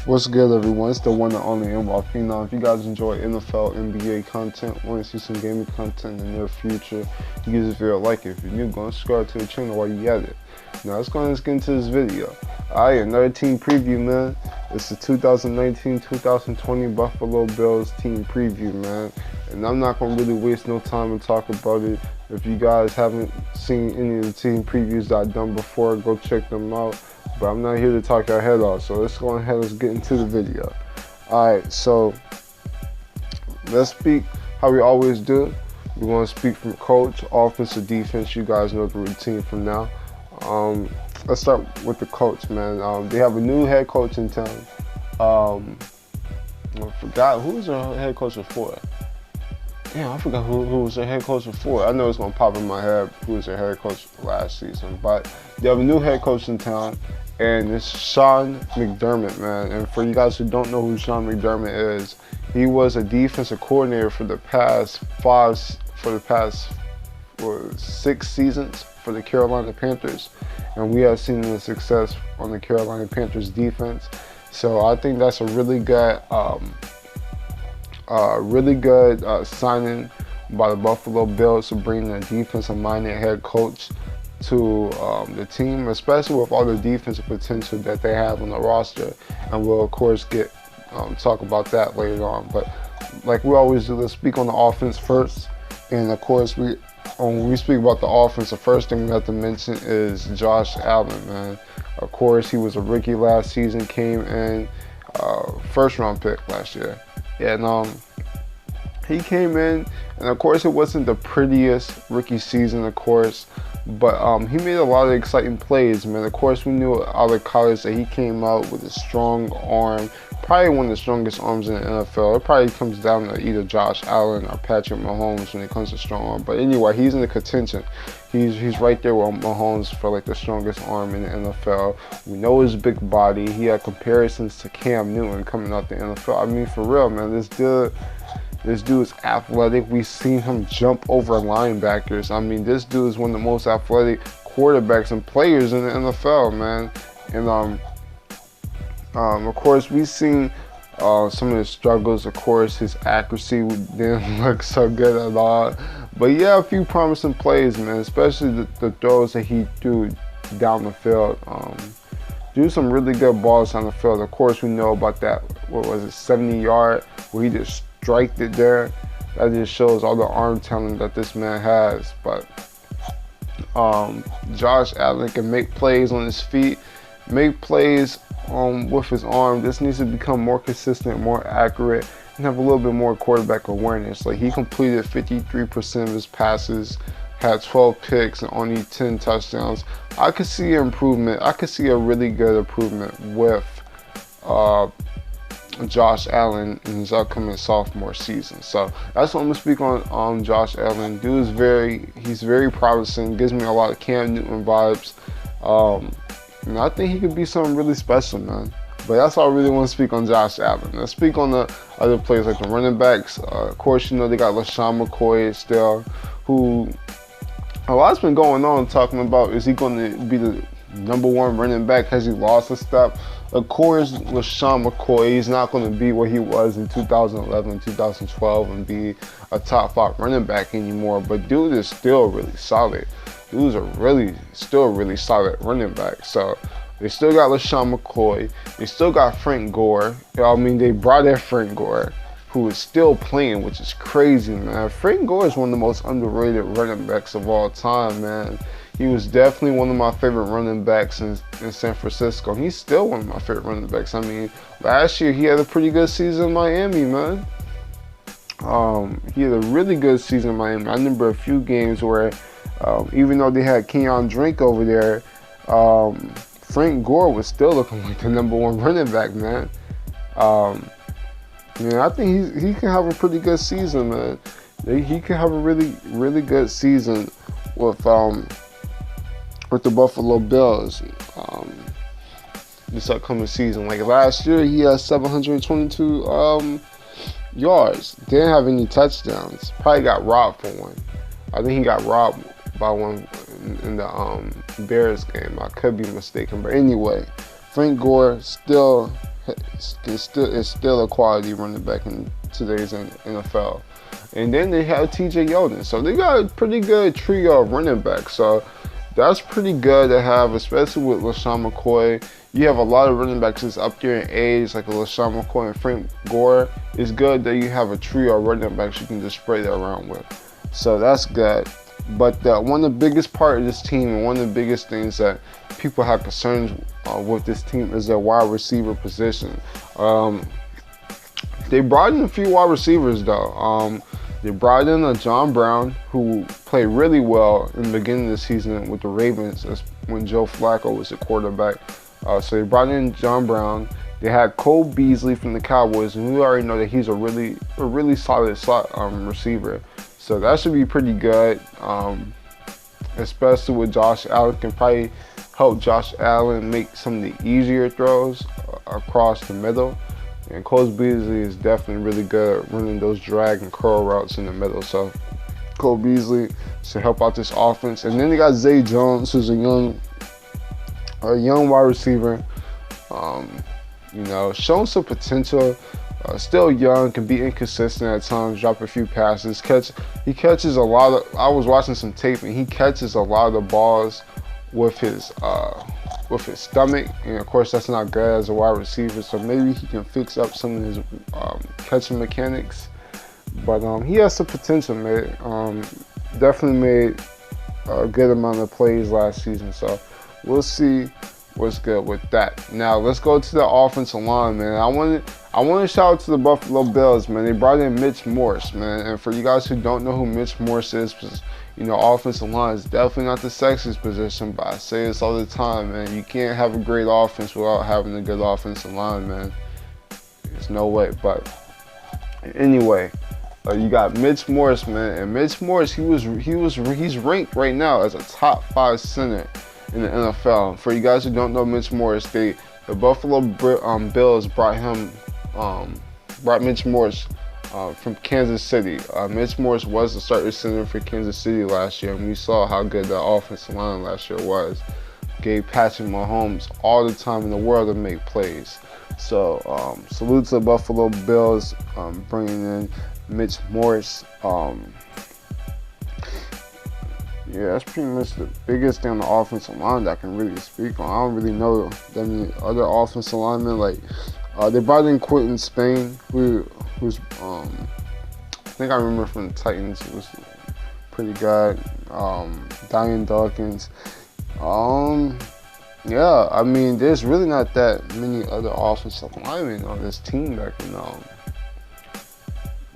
What's good, everyone? It's the one and only NY Phenom. If you guys enjoy NFL, NBA content, want to see some gaming content in the near future, you give this video a like. If you're new, go and subscribe to the channel while you at it. Now, let's get into this video. Alright, another team preview, man. It's the 2019-2020 Buffalo Bills team preview, man. And I'm not going to really waste no time and talk about it. If you guys haven't seen any of the team previews that I've done before, go check them out. But I'm not here to talk your head off, so let's go ahead and get into the video. Alright, so let's speak how we always do. We're going to speak from coach, offense, or defense. You guys know the routine from now. Let's start with the coach, man. They have a new head coach in town. I forgot who was their head coach before. Damn, I forgot who was their head coach before. I know it's going to pop in my head who was their head coach last season. But they have a new head coach in town, and it's Sean McDermott, man. And for you guys who don't know who Sean McDermott is, he was a defensive coordinator for the past 6 seasons for the Carolina Panthers. And we have seen the success on the Carolina Panthers defense. So I think that's a really good signing by the Buffalo Bills to bring a defensive-minded head coach to the team, especially with all the defensive potential that they have on the roster. And we'll, of course, talk about that later on. But like we always do, let's speak on the offense first. And, of course, when we speak about the offense, the first thing we have to mention is Josh Allen, man. Of course, he was a rookie last season, came in first-round pick last year. And he came in, and of course, it wasn't the prettiest rookie season, of course, but he made a lot of exciting plays, man. Of course, we knew out of college that he came out with a strong arm, probably one of the strongest arms in the NFL. It probably comes down to either Josh Allen or Patrick Mahomes when it comes to strong arm. But anyway, he's in the contention. He's right there with Mahomes for like the strongest arm in the NFL. We know his big body. He had comparisons to Cam Newton coming out the NFL. I mean, for real, man, this dude is athletic. We've seen him jump over linebackers. I mean, this dude is one of the most athletic quarterbacks and players in the NFL, man. And of course, we've seen some of his struggles. Of course, his accuracy didn't look so good at all. But yeah, a few promising plays, man, especially the throws that he threw down the field. Do some really good balls on the field. Of course, we know about that, 70-yard, where he just striked it there. That just shows all the arm talent that this man has. But Josh Allen can make plays on his feet, make plays with his arm. This needs to become more consistent, more accurate, and have a little bit more quarterback awareness. Like, he completed 53% of his passes, had 12 picks and only 10 touchdowns. I could see an improvement. I could see a really good improvement with Josh Allen in his upcoming sophomore season. So that's what I'm gonna speak on Josh Allen. Dude is he's very promising. Gives me a lot of Cam Newton vibes. And I think he could be something really special, man. But that's all I really want to speak on Josh Allen. Let's speak on the other players, like the running backs. Of course, you know, they got LeSean McCoy still, who a lot's been going on talking about, is he going to be the #1 running back? Has he lost a step? Of course, LeSean McCoy, he's not going to be what he was in 2011, 2012 and be a top 5 running back anymore. But dude is still really solid. Dude's still really solid running back. So they still got LeSean McCoy. They still got Frank Gore. I mean, they brought in Frank Gore, who is still playing, which is crazy, man. Frank Gore is one of the most underrated running backs of all time, man. He was definitely one of my favorite running backs in San Francisco. He's still one of my favorite running backs. I mean, last year he had a pretty good season in Miami, man. He had a really good season in Miami. I remember a few games where, even though they had Kenyon Drake over there, Frank Gore was still looking like the #1 running back, man. I think he can have a pretty good season, man. He can have a really good season with the Buffalo Bills this upcoming season. Like last year, he had 722 yards. Didn't have any touchdowns. Probably got robbed for one. I think he got robbed by one in the Bears game. I could be mistaken, but anyway, Frank Gore still is still a quality running back in today's NFL. And then they have T.J. Yeldon, so they got a pretty good trio of running backs. So that's pretty good to have, especially with LeSean McCoy. You have a lot of running backs that's up there in age, like a LeSean McCoy and Frank Gore. It's good that you have a trio of running backs you can just spray that around with. So that's good. But one of the biggest part of this team, and one of the biggest things that people have concerns with this team, is their wide receiver position. They brought in a few wide receivers though. They brought in a John Brown, who played really well in the beginning of the season with the Ravens when Joe Flacco was the quarterback. So they brought in John Brown. They had Cole Beasley from the Cowboys, and we already know that he's a really solid slot receiver. So that should be pretty good, especially with Josh Allen. Can probably help Josh Allen make some of the easier throws across the middle. And Cole Beasley is definitely really good at running those drag and curl routes in the middle. So Cole Beasley should help out this offense. And then they got Zay Jones, who's a young wide receiver. Showing some potential. Still young, can be inconsistent at times, drop a few passes. He catches a lot of. I was watching some tape, and he catches a lot of the balls with his stomach, and of course that's not good as a wide receiver. So maybe he can fix up some of his catching mechanics. But he has some potential, man. Definitely made a good amount of plays last season. So we'll see what's good with that. Now let's go to the offensive line, man. I want to shout out to the Buffalo Bills, man. They brought in Mitch Morse, man. And for you guys who don't know who Mitch Morse is, offensive line is definitely not the sexiest position, but I say this all the time, man. You can't have a great offense without having a good offensive line, man. There's no way. But anyway, you got Mitch Morse, man. And Mitch Morse, he's ranked right now as a top 5 center in the NFL. For you guys who don't know Mitch Morse, the Buffalo Bills brought Mitch Morse from Kansas City. Mitch Morse was the starting center for Kansas City last year, and we saw how good the offensive line last year was. Gave Patrick Mahomes all the time in the world to make plays. So salute to the Buffalo Bills bringing in Mitch Morse. Yeah, that's pretty much the biggest thing on the offensive line that I can really speak on. I don't really know that many other offensive linemen. Like they brought in Quentin Spain, who's I think I remember from the Titans. It was pretty good. Dion Dawkins. Yeah, I mean, there's really not that many other offensive linemen on this team that can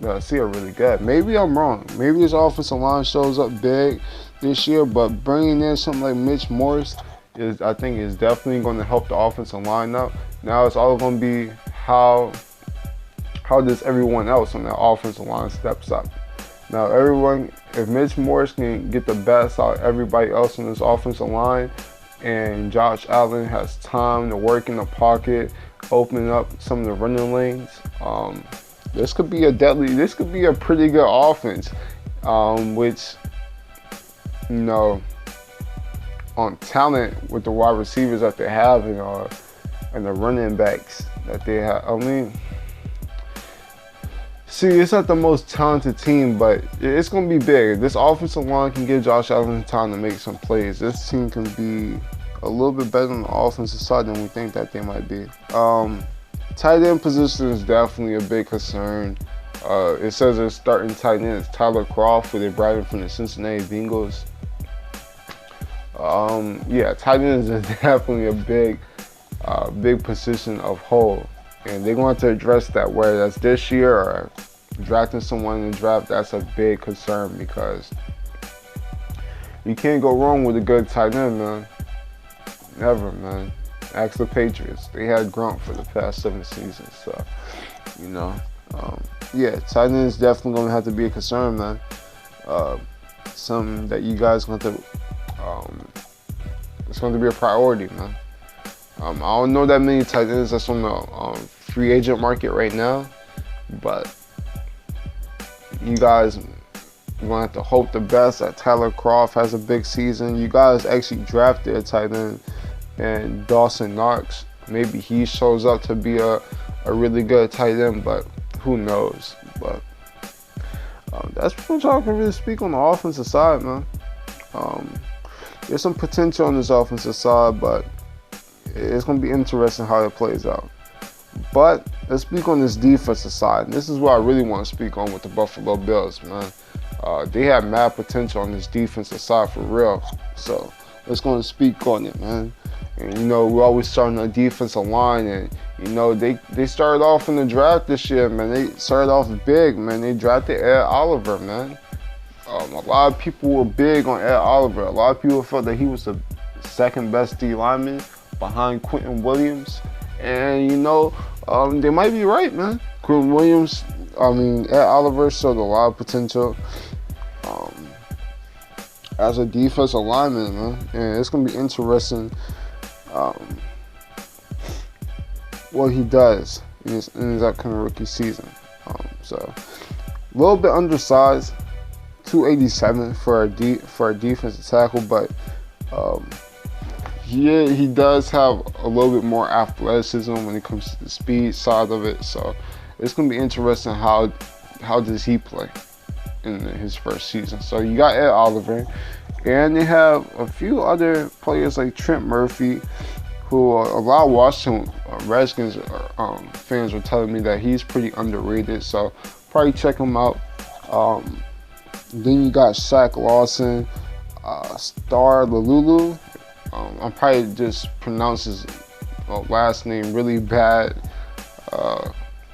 that I see are really good. Maybe I'm wrong. Maybe this offensive line shows up big this year, but bringing in something like Mitch Morse I think is definitely going to help the offensive line out. Now it's all going to be how does everyone else on that offensive line steps up. Now if Mitch Morse can get the best out of everybody else on this offensive line, and Josh Allen has time to work in the pocket, opening up some of the running lanes, this could be a pretty good offense, which, on talent with the wide receivers that they have and the running backs that they have. I mean, see, it's not the most talented team, but it's going to be big. This offensive line can give Josh Allen time to make some plays. This team can be a little bit better on the offensive side than we think that they might be. Tight end position is definitely a big concern. It says their starting tight end is Tyler Kroft, who they brought in from the Cincinnati Bengals. Yeah, tight end is definitely a big position of hole, and they're going to address that. Whether that's this year or drafting someone in the draft, that's a big concern, because you can't go wrong with a good tight end, man. Never, man. Ask the Patriots. They had Gronk for the past 7 seasons, so yeah, tight end is definitely going to have to be a concern, man. Something that you guys going to it's going to be a priority, man. I don't know that many tight ends that's on the free agent market right now, but you guys are going to have to hope the best that Tyler Kroft has a big season. You guys actually drafted a tight end and Dawson Knox, maybe he shows up to be a really good tight end, but who knows. But that's pretty much all I can really speak on the offensive side, man. There's some potential on this offensive side, but it's going to be interesting how it plays out. But let's speak on this defensive side. And this is what I really want to speak on with the Buffalo Bills, man. They have mad potential on this defensive side for real. So let's go and speak on it, man. And you know, we're always starting on the defensive line, and you know, they started off in the draft this year, man. They started off big, man. They drafted Ed Oliver, man. A lot of people were big on Ed Oliver. A lot of people felt that he was the second best D lineman behind Quentin Williams. And you know, they might be right, man. Quentin Williams, Ed Oliver showed a lot of potential as a defensive lineman, man. And it's gonna be interesting what he does in his upcoming rookie season. So a little bit undersized, 287 for a defensive tackle, but he does have a little bit more athleticism when it comes to the speed side of it. So it's gonna be interesting how does he play in his first season. So you got Ed Oliver, and they have a few other players like Trent Murphy, who a lot of Washington Redskins fans are telling me that he's pretty underrated. So probably check him out. Then you got Shaq Lawson, Star Lalulu. I probably just pronounced his last name really bad.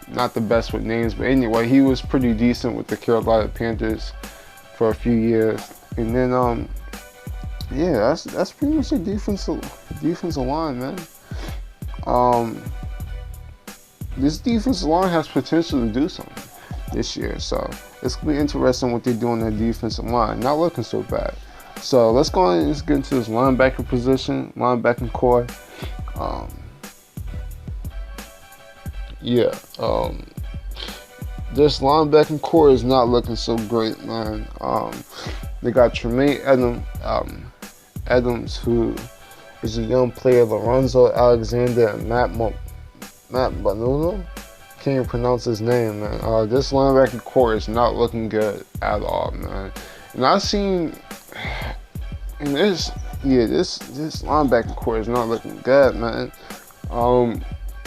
Not the best with names, but anyway, he was pretty decent with the Carolina Panthers for a few years. And then, yeah, that's pretty much the defensive line, man. This defensive line has potential to do something this year, so it's gonna be interesting what they do on their defensive line. Not looking so bad. So let's go ahead and let's get into this linebacker position, linebacking core. This linebacking core is not looking so great, man. They got Tremaine Edmunds, who is a young player, Lorenzo Alexander, and Matt Bonuno. Can't even pronounce his name, man. This linebacking core is not looking good at all, man. And I've seen, and this linebacking core is not looking good, man.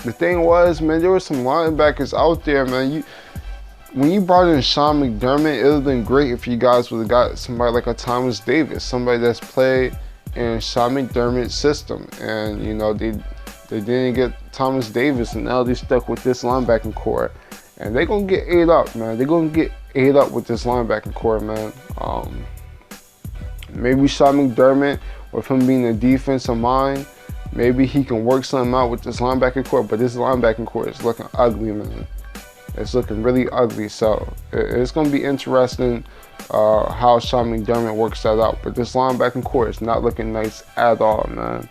The thing was, man, there were some linebackers out there, man. When you brought in Sean McDermott, it would have been great if you guys would have got somebody like a Thomas Davis, somebody that's played in Sean McDermott's system. And, you know, they didn't get Thomas Davis, and now they're stuck with this linebacking core. And they're going to get ate up, man. They're going to get ate up with this linebacking core, man. Maybe Sean McDermott, with him being a defensive mind, maybe he can work something out with this linebacking core, but this linebacking core is looking ugly, man. It's looking really ugly, so it's going to be interesting how Sean McDermott works that out. But this linebacking core is not looking nice at all, man.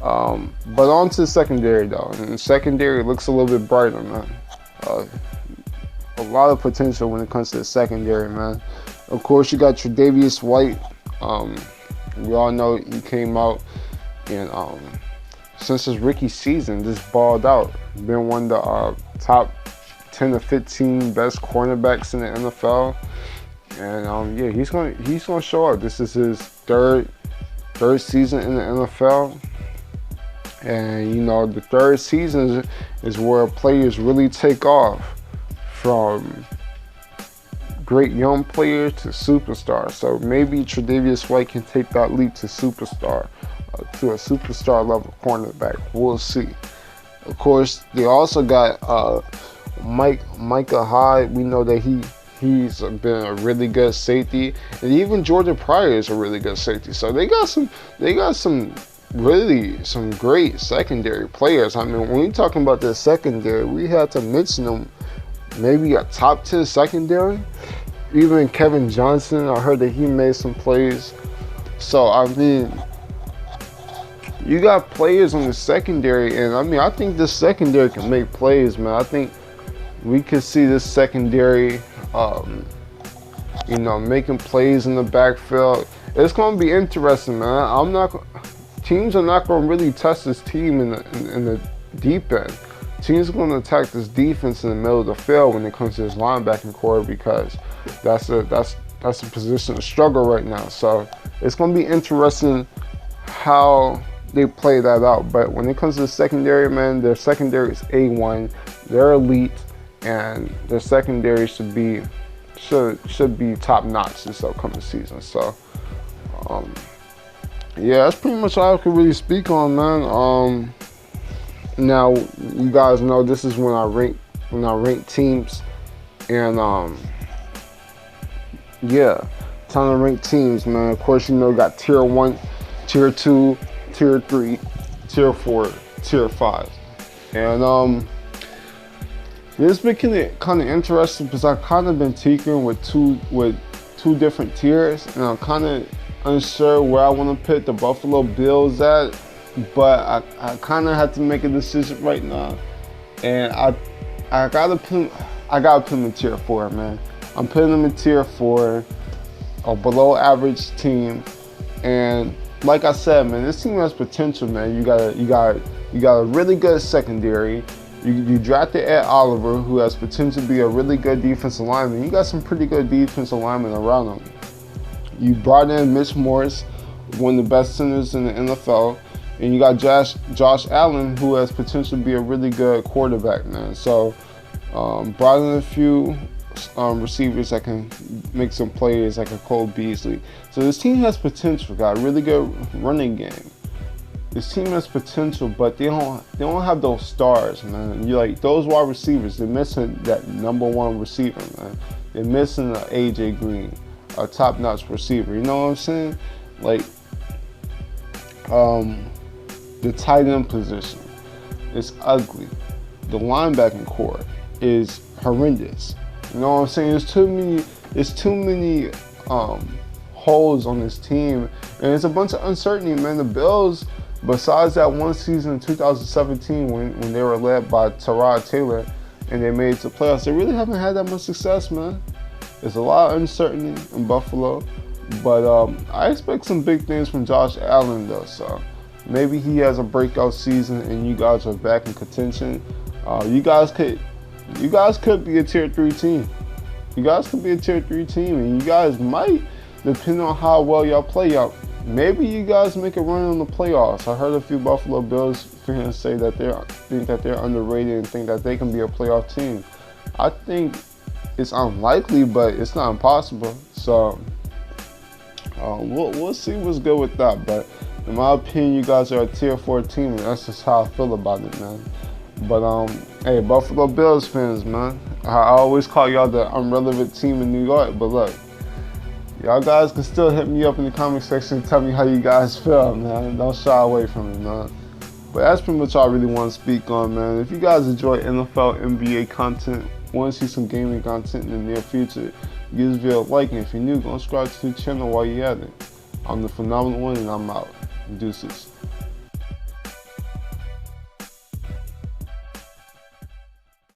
But on to the secondary, though. And the secondary looks a little bit brighter, man. A lot of potential when it comes to the secondary, man. Of course, you got Tre'Davious White. We all know he came out and since his rookie season, just balled out. Been one of the top 10 to 15 best cornerbacks in the NFL. And yeah, he's gonna show up. This is his third season in the NFL. And you know, the third season is where players really take off from great young player to superstar. So maybe Tre'Davious White can take that leap to superstar, to a superstar level cornerback. We'll see. Of course, they also got Micah Hyde. We know that he's been a really good safety, and even Jordan Pryor is a really good safety. So they got some great secondary players. I mean, when we're talking about the secondary, we had to mention them. Maybe a top 10 secondary. Even Kevin Johnson, I heard that he made some plays. So I mean, you got players on the secondary, and I mean, I think this secondary can make plays, man. I think we could see this secondary, you know, making plays in the backfield. It's going to be interesting, man. Teams are not going to really test this team in deep end. Teams are going to attack this defense in the middle of the field when it comes to this linebacking core, because that's a position of struggle right now. So it's going to be interesting how they play that out. But when it comes to the secondary, man, their secondary is A1. They're elite, and their secondary should be top notch this upcoming season. So yeah, that's pretty much all I could really speak on, man. Now you guys know this is when I rank teams, and yeah, time to rank teams, man. Of course, you know, got tier 1, tier 2, tier 3, tier 4, tier 5, and it's been kind of interesting because I've kind of been tinkering with two different tiers, and I'm kind of unsure where I want to put the Buffalo Bills at, but I kind of have to make a decision right now, and I gotta put them in tier 4, man. I'm putting them in tier 4, a below average team, and like I said, man, this team has potential, man. You got a really good secondary. You drafted Ed Oliver, who has potential to be a really good defensive lineman. You got some pretty good defensive linemen around him. You brought in Mitch Morse, one of the best centers in the NFL, and you got Josh Allen, who has potential to be a really good quarterback, man. So brought in a few receivers that can make some plays, like a Cole Beasley. So this team has potential. Got a really good running game. This team has potential, but they don't have those stars, man. You like those wide receivers. They're missing that number 1 receiver, man. They're missing an AJ Green, a top-notch receiver. You know what I'm saying? Like the tight end position is ugly. The linebacking core is horrendous. You know what I'm saying? There's too many holes on this team, and it's a bunch of uncertainty, man. The Bills, besides that one season in 2017 when they were led by Tyrod Taylor and they made it to playoffs, they really haven't had that much success, man. There's a lot of uncertainty in Buffalo, but I expect some big things from Josh Allen, though. So maybe he has a breakout season and you guys are back in contention. You guys could be a tier 3 team. You guys could be a tier 3 team, and you guys might, depending on how well y'all play out, maybe you guys make a run in the playoffs. I heard a few Buffalo Bills fans say that they're underrated and think that they can be a playoff team. I think it's unlikely, but it's not impossible. So we'll see what's good with that. But in my opinion, you guys are a tier 4 team, and that's just how I feel about it, man. But hey, Buffalo Bills fans, man, I always call y'all the irrelevant team in New York, but look, y'all guys can still hit me up in the comment section and tell me how you guys feel, man. Don't shy away from it, man. But that's pretty much all I really want to speak on, man. If you guys enjoy NFL, NBA content, want to see some gaming content in the near future, give this video a like, and if you're new, go subscribe to the channel while you're at it. I'm the Phenomenal One, and I'm out. Deuces.